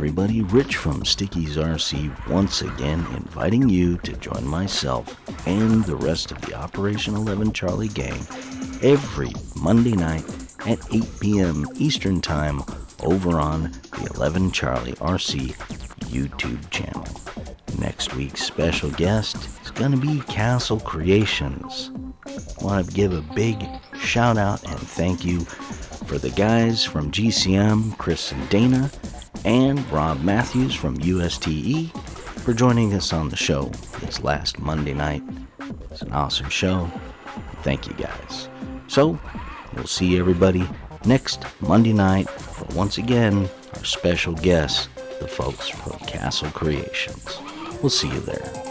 everybody, Rich from Stickies RC once again inviting you to join myself and the rest of the Operation 11 Charlie gang every Monday night at 8 p.m. Eastern Time over on the 11 Charlie RC YouTube channel. Next week's special guest is going to be Castle Creations. I want to give a big shout out and thank you for the guys from GCM, Chris and Dana, and Rob Matthews from USTE for joining us on the show this last Monday night. It's an awesome show. Thank you guys. So, we'll see everybody next Monday night for once again our special guests, the folks from Castle Creations. We'll see you there.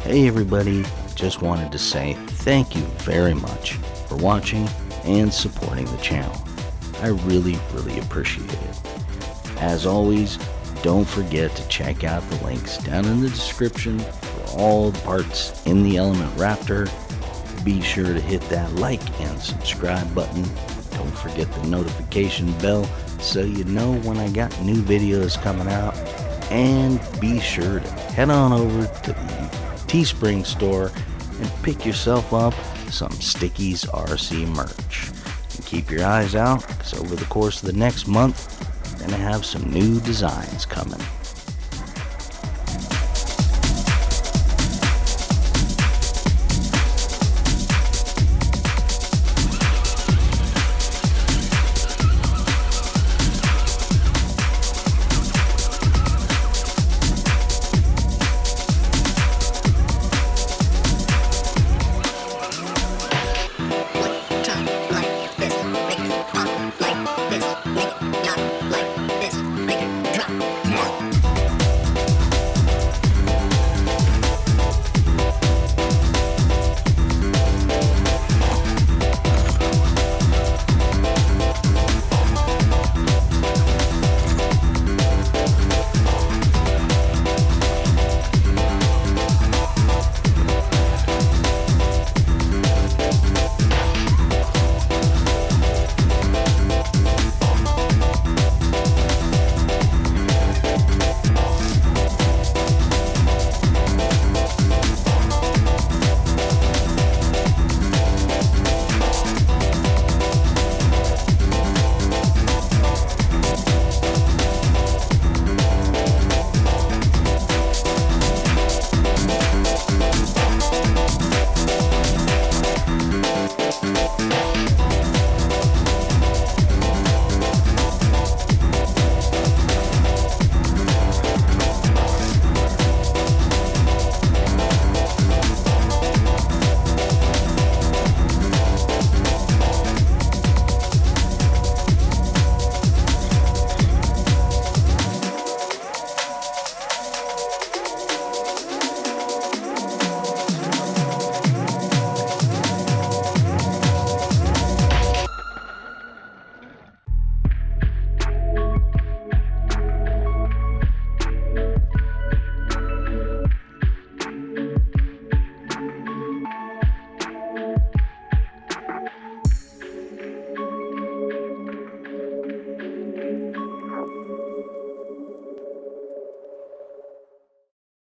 Hey everybody, just wanted to say thank you very much for watching and supporting the channel. I really appreciate it. As always, don't forget to check out the links down in the description for all the parts in the Element Raptor. Be sure to hit that like and subscribe button. Don't forget the notification bell so you know when I got new videos coming out. And be sure to head on over to the Teespring store and pick yourself up some Stickies RC merch. And keep your eyes out, because over the course of the next month, we're going to have some new designs coming.